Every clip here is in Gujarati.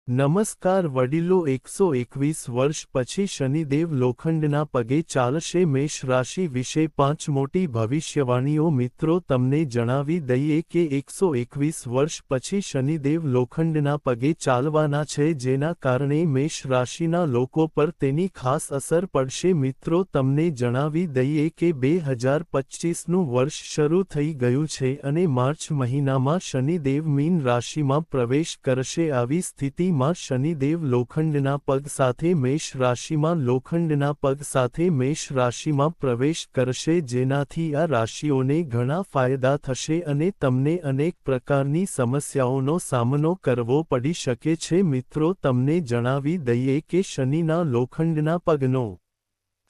નમસ્કાર વડીલો 121 વર્ષ પછી શનિદેવ લોખંડના પગે ચાલશે મેષ રાશિ વિશે 5 મોટી ભવિષ્યવાણીઓ મિત્રો તમને જણાવી દઈએ કે 121 વર્ષ પછી શનિદેવ લોખંડના પગે ચાલવાના છે જેના કારણે મેષ રાશિના લોકો પર તેની ખાસ અસર પડશે મિત્રો તમને જણાવી દઈએ કે 2025નું વર્ષ શરૂ થઈ ગયું છે અને માર્ચ મહિનામાં શનિદેવ મીન રાશિમાં પ્રવેશ કરશે આવી સ્થિતિ માં શનિદેવ લોખંડના પગ સાથે મેષ રાશિમાં લોખંડના પગ સાથે મેષ રાશિમાં પ્રવેશ કરશે જેનાથી આ રાશિઓને ઘણા ફાયદા થશે અને તમને અનેક પ્રકારની સમસ્યાઓનો સામનો કરવો પડી શકે છે મિત્રો તમને જણાવી દઈએ કે શનિના લોખંડના પગનો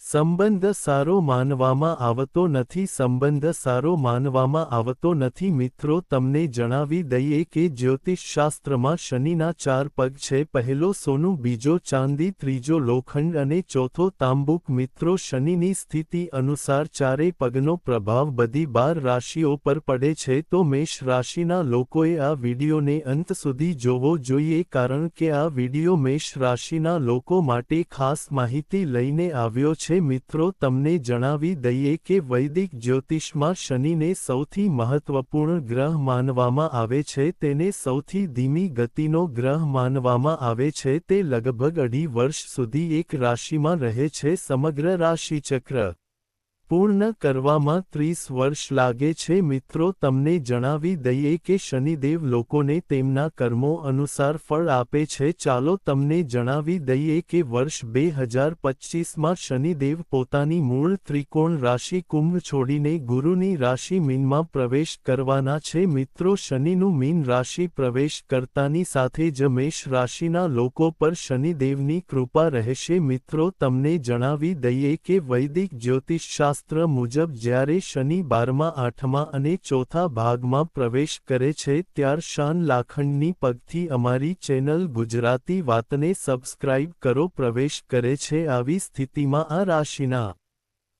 સંબંધ સારો માનવામાં આવતો નથી મિત્રો તમને જણાવી દઈએ કે જ્યોતિષશાસ્ત્રમાં શનિના 4 પગ છે પહેલો સોનું બીજો ચાંદી ત્રીજો લોખંડ અને ચોથો તાંબુક મિત્રો શનિની સ્થિતિ અનુસાર ચારે પગનો પ્રભાવ બધી 12 રાશિઓ પર પડે છે તો મેષ રાશિના લોકોએ આ વિડીયોને અંત સુધી જોવો જોઈએ કારણ કે આ વિડીયો મેષ રાશિના લોકો માટે ખાસ માહિતી લઈને આવ્યો છે મિત્રો તમને જણાવી દઈએ કે વૈદિક જ્યોતિષમાં શનિને સૌથી મહત્વપૂર્ણ ગ્રહ માનવામાં આવે છે તેને સૌથી ધીમી ગતિનો ગ્રહ માનવામાં આવે છે તે લગભગ 2.5 વર્ષ સુધી એક રાશિમાં રહે છે સમગ્ર રાશિચક્ર પૂર્ણ કરવામાં 30 વર્ષ લાગે છે મિત્રો તમને જણાવી દઈએ કે શનિદેવ લોકોને તેમના કર્મો અનુસાર ફળ આપે છે ચાલો તમને જણાવી દઈએ કે વર્ષ 2025માં શનિદેવ પોતાની મૂળ ત્રિકોણ રાશિ કુંભ છોડીને ગુરુની રાશિ મીનમાં પ્રવેશ કરવાના છે મિત્રો શનિનું મીન રાશિ પ્રવેશ કરતાની સાથે જ મેષ રાશિના લોકો પર શનિદેવની કૃપા રહેશે મિત્રો તમને જણાવી દઈએ કે વૈદિક જ્યોતિષશાસ્ત્ર મુજબ જ્યારે શનિ 12મા 8મા અને ચોથા ભાગમાં પ્રવેશ કરે છે ત્યાર શાન લાખંડની પગથી અમારી ચેનલ ગુજરાતી વાતને સબસ્ક્રાઇબ કરો પ્રવેશ કરે છે આવી સ્થિતિમાં આ રાશિના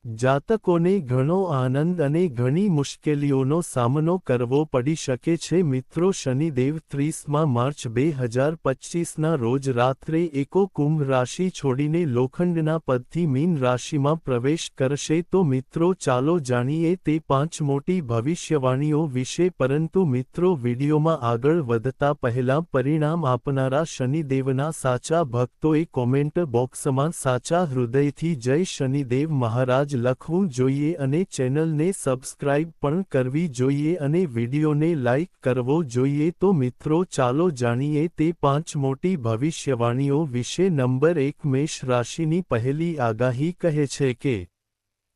જાતકોને ઘણો આનંદ અને ઘણી મુશ્કેલીઓનો સામનો કરવો પડી શકે છે મિત્રો શનિદેવ 30મા માર્ચ 2025ના રોજ રાત્રે એકો કુંભ રાશિ છોડીને લોખંડના પદથી મીન રાશિમાં પ્રવેશ કરશે તો મિત્રો ચાલો જાણીએ તે 5 મોટી ભવિષ્યવાણીઓ વિશે પરંતુ મિત્રો વિડીયોમાં આગળ વધતા પહેલા પરિણામ આપનારા શનિદેવના સાચા ભક્તોએ કોમેન્ટ બોક્સમાં સાચા હૃદયથી જય શનિદેવ મહારાજ લખવું જોઈએ અને ચેનલને સબસ્ક્રાઇબ પણ કરવી જોઈએ અને વિડીયોને લાઇક કરવો જોઈએ તો મિત્રો ચાલો જાણીએ તે 5 મોટી ભવિષ્યવાણીઓ વિશે નંબર 1 મેષ રાશિની પહેલી આગાહી કહે છે કે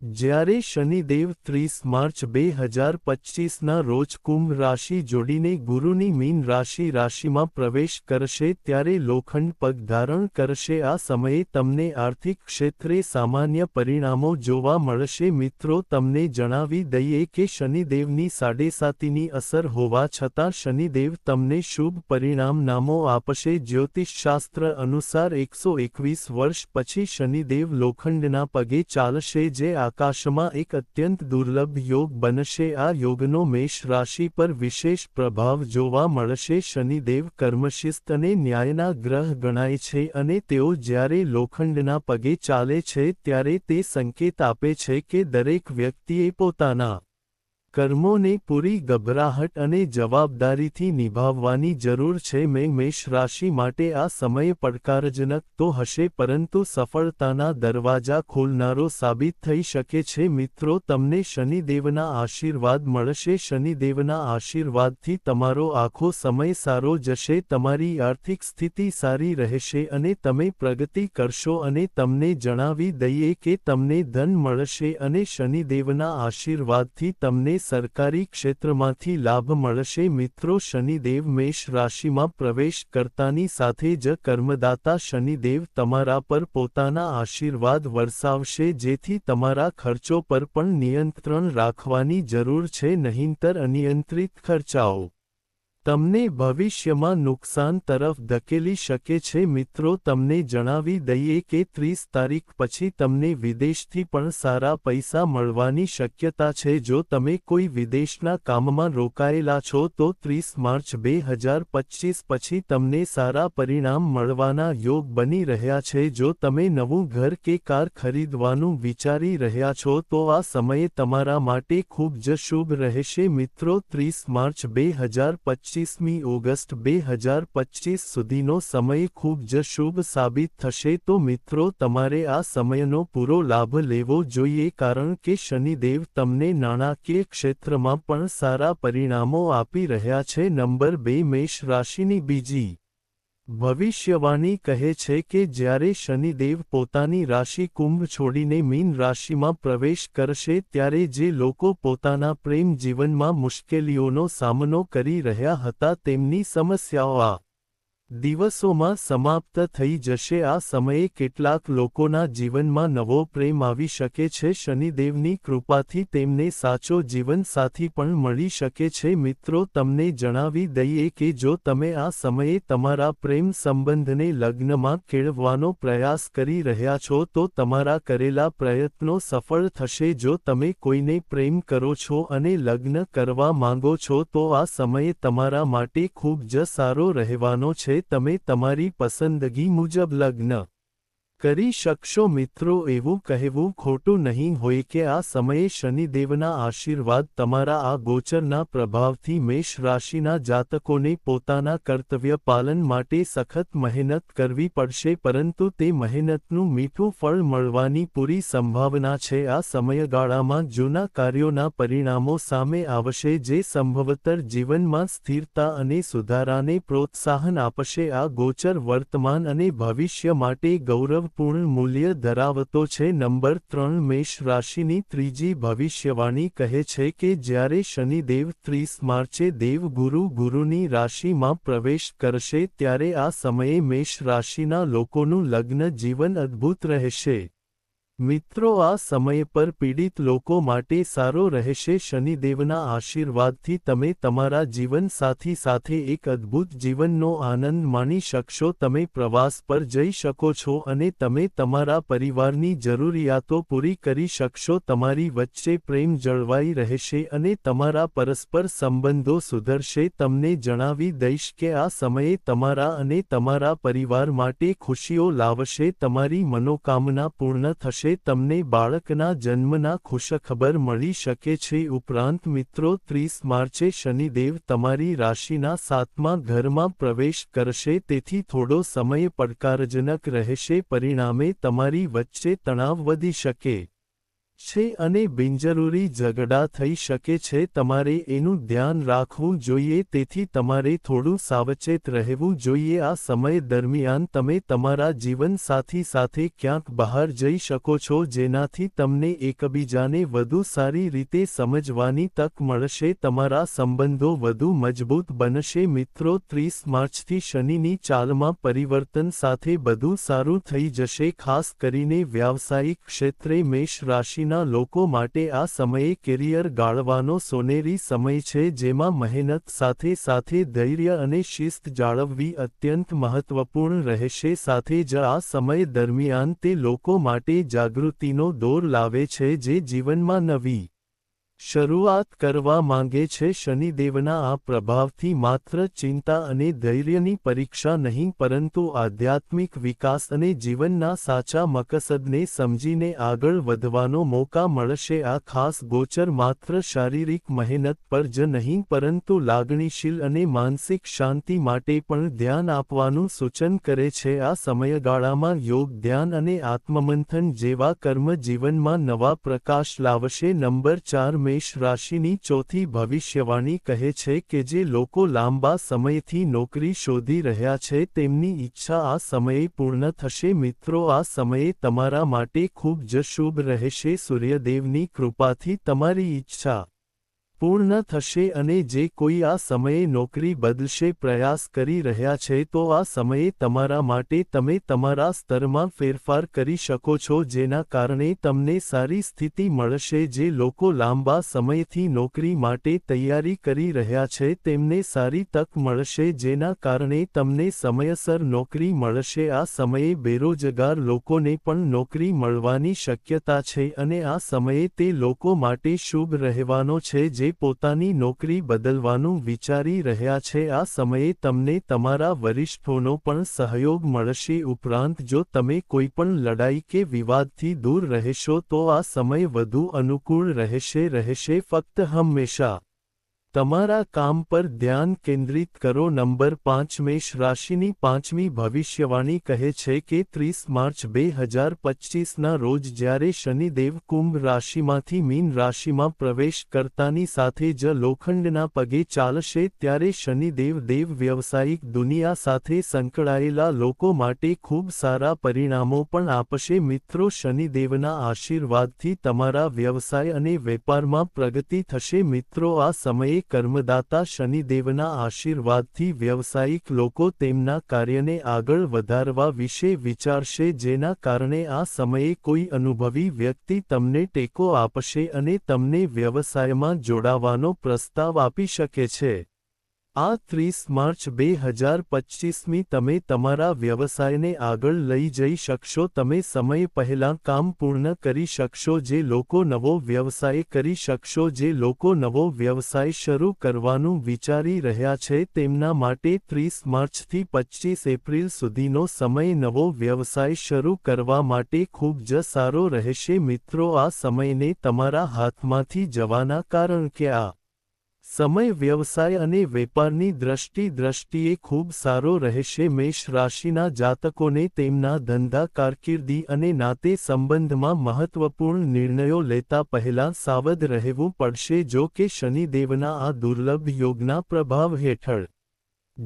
જ્યારે શનિદેવ 30 માર્ચ 2025ના રોજ કુંભ રાશિ જોડીને ગુરુની મીન રાશિમાં પ્રવેશ કરશે ત્યારે લોખંડ પગ ધારણ કરશે આ સમયે તમને આર્થિક ક્ષેત્રે સામાન્ય પરિણામો જોવા મળશે મિત્રો તમને જણાવી દઈએ કે શનિદેવની સાડેસાતીની અસર હોવા છતાં શનિદેવ તમને શુભ પરિણામો આપશે જ્યોતિષશાસ્ત્ર અનુસાર 121 વર્ષ પછી શનિદેવ લોખંડના પગે ચાલશે જે આકાશમાં એક અત્યંત દુર્લભ યોગ બનશે આ યોગનો મેષ રાશિ પર વિશેષ પ્રભાવ જોવા મળશે શનિદેવ કર્મશિસ્ત અને ન્યાયના ગ્રહ ગણાય છે અને તેઓ જ્યારે લોખંડના પગે ચાલે છે ત્યારે તે સંકેત આપે છે કે દરેક વ્યક્તિએ પોતાના કર્મોને પૂરી ગભરાહટ અને જવાબદારીથી નિભાવવાની જરૂર છે મેષ રાશિ માટે આ સમય પડકારજનક તો હશે પરંતુ સફળતાના દરવાજા ખોલનારો સાબિત થઈ શકે છે મિત્રો તમને શનિદેવના આશીર્વાદ મળશે શનિદેવના આશીર્વાદથી તમારો આખો સમય સારો જશે તમારી આર્થિક સ્થિતિ સારી રહેશે અને તમે પ્રગતિ કરશો અને તમને જણાવી દઈએ કે તમને ધન મળશે અને શનિદેવના આશીર્વાદથી તમને સરકારી ક્ષેત્રમાંથી લાભ મળશે મિત્રો શનિદેવ મેષ રાશિમાં પ્રવેશ કરતાની સાથે જ કર્મદાતા શનિદેવ તમારા પર પોતાના આશીર્વાદ વરસાવશે જેથી તમારા ખર્ચો પર પણ નિયંત્રણ રાખવાની જરૂર છે નહીંતર અનિયંત્રિત ખર્ચાઓ તમને ભવિષ્યમાં નુકસાન તરફ ધકેલી શકે છે મિત્રો તમને જણાવી દઈએ કે 30 તારીખ પછી તમને વિદેશથી પણ સારા પૈસા મળવાની શક્યતા છે જો તમે કોઈ વિદેશના કામમાં રોકાયેલા છો તો 30 માર્ચ 2025 પછી તમને સારા પરિણામ મળવાના યોગ બની રહ્યા છે જો તમે નવું ઘર કે કાર ખરીદવાનું વિચારી રહ્યા છો તો આ સમયે તમારા માટે ખૂબ જ શુભ રહેશે મિત્રો 30 માર્ચ 2025 25મી ઓગસ્ટ 2025 સુધીનો સમય ખૂબ જ શુભ સાબિત થશે તો મિત્રો તમારે આ સમયનો પૂરો લાભ લેવો જોઈએ કારણ કે શનિદેવ તમને નાણાકીય ક્ષેત્રમાં પણ સારા પરિણામો આપી રહ્યા છે નંબર 2 મેષ રાશિની બીજી ભવિષ્યવાણી કહે છે કે જ્યારે શનિદેવ પોતાની રાશિ કુંભ છોડીને મીન રાશિમાં પ્રવેશ કરશે ત્યારે જે લોકો પોતાના પ્રેમ જીવનમાં મુશ્કેલીઓનો સામનો કરી રહ્યા હતા તેમની સમસ્યાઓ આ દિવસોમાં સમાપ્ત થઈ જશે આ સમયે કેટલાક લોકોના જીવનમાં નવો પ્રેમ આવી શકે છે શનિદેવની કૃપાથી તેમને સાચો જીવનસાથી પણ મળી શકે છે મિત્રો તમને જણાવી દઈએ કે જો તમે આ સમયે તમારા પ્રેમ સંબંધને લગ્નમાં કેળવવાનો પ્રયાસ કરી રહ્યા છો તો તમારા કરેલા પ્રયત્નો સફળ થશે જો તમે કોઈને પ્રેમ કરો છો અને લગ્ન કરવા માંગો છો તો આ સમયે તમારા માટે ખૂબ જ સારો રહેવાનો છે તમે તમારી પસંદગી મુજબ લગ્ન કરી શકશો મિત્રો એવું કહેવું ખોટું નહીં હોય કે આ સમયે શનિદેવના આશીર્વાદ તમારા આ ગોચરના પ્રભાવથી મેષ રાશિના જાતકોને પોતાના કર્તવ્ય પાલન માટે સખત મહેનત કરવી પડશે પરંતુ તે મહેનતનું મીઠું ફળ મળવાની પૂરી સંભાવના છે આ સમયગાળામાં જૂના કાર્યોના પરિણામો સામે આવશે જે સંભવતર જીવનમાં સ્થિરતા અને સુધારાને પ્રોત્સાહન આપશે આ ગોચર વર્તમાન અને ભવિષ્ય માટે ગૌરવ પૂર્ણ મૂલ્ય ધરાવતો છે નંબર 3 મેષ રાશિની ત્રીજી ભવિષ્યવાણી કહે છે કે જ્યારે શનિદેવ 30 માર્ચે દેવગુરુ ગુરુની રાશિમાં પ્રવેશ કરશે ત્યારે આ સમયે મેષ રાશિના લોકોનું લગ્ન જીવન અદ્ભુત રહેશે મિત્રો આ સમય પર પીડિત લોકો માટે સારો રહેશે શનિદેવના આશીર્વાદથી તમે તમારા જીવનસાથી સાથે એક અદ્ભુત જીવનનો આનંદ માણી શકશો તમે પ્રવાસ પર જઈ શકો છો અને તમે તમારા પરિવારની જરૂરિયાતો પૂરી કરી શકશો તમારી વચ્ચે પ્રેમ જળવાઈ રહેશે અને તમારા પરસ્પર સંબંધો સુધરશે તમને જણાવી દઈશ કે આ સમયે તમારા અને તમારા પરિવાર માટે ખુશીઓ લાવશે તમારી મનોકામના પૂર્ણ થશે તમને બાળકના જન્મના ખુશખબર મળી શકે છે ઉપરાંત મિત્રો 30 માર્ચે શનિદેવ તમારી રાશિના 7મા ઘરમાં પ્રવેશ કરશે તેથી થોડો સમય પડકારજનક રહેશે પરિણામે તમારી વચ્ચે તણાવ વધી શકે છે અને બિનજરૂરી ઝઘડા થઈ શકે છે તમારે એનું ધ્યાન રાખવું જોઈએ તેથી તમારે થોડું સાવચેત રહેવું જોઈએ આ સમય દરમિયાન તમે તમારા જીવનસાથી સાથે ક્યાંક બહાર જઈ શકો છો જેનાથી તમને એકબીજાને વધુ સારી રીતે સમજવાની તક મળશે તમારા સંબંધો વધુ મજબૂત બનશે મિત્રો 30 માર્ચથી શનિની ચાલમાં પરિવર્તન સાથે બધું સારું થઈ જશે ખાસ કરીને વ્યાવસાયિક ક્ષેત્રે મેષ રાશિ લોકો માટે આ સમયે કેરિયર ગાળવાનો સોનેરી સમય છે જેમાં મહેનત સાથે સાથે ધૈર્ય અને શિસ્ત જાળવવી અત્યંત મહત્વપૂર્ણ રહેશે સાથે જ આ સમય દરમિયાન તે લોકો માટે જાગૃતિનો દોર લાવે છે જે જીવનમાં નવી શરૂઆત કરવા માંગે છે શનિદેવના આ પ્રભાવથી માત્ર ચિંતા અને ધૈર્યની પરીક્ષા નહીં પરંતુ આધ્યાત્મિક વિકાસ અને જીવનના સાચા મકસદને સમજીને આગળ વધવાનો મોકા મળશે આ ખાસ ગોચર માત્ર શારીરિક મહેનત પર જ નહીં પરંતુ લાગણીશીલ અને માનસિક શાંતિ માટે પણ ધ્યાન આપવાનું સૂચન કરે છે આ સમયગાળામાં યોગ ધ્યાન અને આત્મમંથન જેવા કર્મ જીવનમાં નવા પ્રકાશ લાવશે નંબર 4 મેષ રાશિની ચોથી ભવિષ્યવાણી કહે છે કે જે લોકો લાંબા સમયથી નોકરી શોધી રહ્યા છે તેમની ઈચ્છા આ સમયે પૂર્ણ થશે મિત્રો આ સમયે તમારા માટે ખૂબ જ શુભ રહેશે સૂર્યદેવની કૃપાથી તમારી ઈચ્છા પૂર્ણ થશે અને જે કોઈ આ સમયે નોકરી બદલશે પ્રયાસ કરી રહ્યા છે તો આ સમયે તમારા માટે તમે તમારા સ્તરમાં ફેરફાર કરી શકો છો જેના કારણે તમને સારી સ્થિતિ મળશે જે લોકો લાંબા સમયથી નોકરી માટે તૈયારી કરી રહ્યા છે તેમને સારી તક મળશે જેના કારણે તમને સમયસર નોકરી મળશે આ સમયે બેરોજગાર લોકોને પણ નોકરી મળવાની શક્યતા છે અને આ સમયે તે લોકો માટે શુભ રહેવાનો છે જે પોતાની નોકરી બદલવાનું વિચારી રહ્યા છે આ સમયે તમને તમારા વરિષ્ઠોનો પણ સહયોગ મળશે ઉપરાંત જો તમે કોઈપણ લડાઈ કે વિવાદથી દૂર રહેશો તો આ સમય વધુ અનુકૂળ રહેશે ફક્ત હંમેશા તમારા કામ પર ધ્યાન કેન્દ્રિત કરો નંબર 5 મેષ રાશિની પાંચમી ભવિષ્યવાણી કહે છે કે 30 માર્ચ 2025ના રોજ જ્યારે શનિદેવ કુંભ રાશિમાંથી મીન રાશિમાં પ્રવેશ કરતાની સાથે જ લોખંડના પગે ચાલશે ત્યારે શનિદેવ દેવ વ્યવસાયિક દુનિયા સાથે સંકળાયેલા લોકો માટે ખૂબ સારા પરિણામો પણ આપશે મિત્રો શનિદેવના આશીર્વાદથી તમારા વ્યવસાય અને વેપારમાં પ્રગતિ થશે મિત્રો આ સમયે કર્મદાતા શનિદેવના આશીર્વાદથી વ્યવસાયિક લોકો તેમના કાર્યને આગળ વધારવા વિશે વિચારશે જેના કારણે આ સમયે કોઈ અનુભવી વ્યક્તિ તમને ટેકો આપશે અને તમને વ્યવસાયમાં જોડાવાનો પ્રસ્તાવ આપી શકે છે આ 30 માર્ચ 2025મી તમે તમારા વ્યવસાયને આગળ લઈ જઈ શકશો તમે સમય પહેલાં કામ પૂર્ણ કરી શકશો જે લોકો નવો વ્યવસાય કરી શકશો જે લોકો નવો વ્યવસાય શરૂ કરવાનું વિચારી રહ્યા છે તેમના માટે 30 માર્ચથી 25 એપ્રિલ સુધીનો સમય નવો વ્યવસાય શરૂ કરવા માટે ખૂબ જ સારો રહેશે મિત્રો આ સમયને તમારા હાથમાંથી જવાના કારણ કે આ સમય વ્યવસાય અને વેપારની દ્રષ્ટિએ ખૂબ સારો રહેશે મેષ રાશિના જાતકોને તેમના ધંધા કારકિર્દી અને નાતે સંબંધમાં મહત્વપૂર્ણ નિર્ણયો લેતા પહેલાં સાવધ રહેવું પડશે જો કે શનિદેવના આ દુર્લભ યોગના પ્રભાવ હેઠળ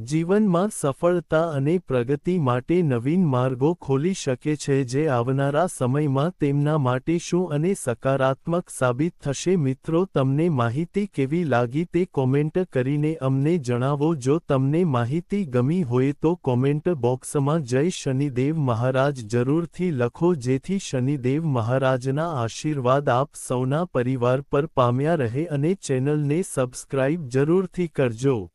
જીવનમાં સફળતા અને પ્રગતિ માટે નવીન માર્ગો ખોલી શકે છે જે આવનારા સમયમાં તેમના માટે શું અને સકારાત્મક સાબિત થશે મિત્રો તમને માહિતી કેવી લાગી તે કોમેન્ટ કરીને અમને જણાવો જો તમને માહિતી ગમી હોય તો કોમેન્ટ બોક્સમાં જય શનિદેવ મહારાજ જરૂરથી લખો જેથી શનિદેવ મહારાજના આશીર્વાદ આપ સૌના પરિવાર પર પામ્યા રહે અને ચેનલને સબસ્ક્રાઇબ જરૂરથી કરજો।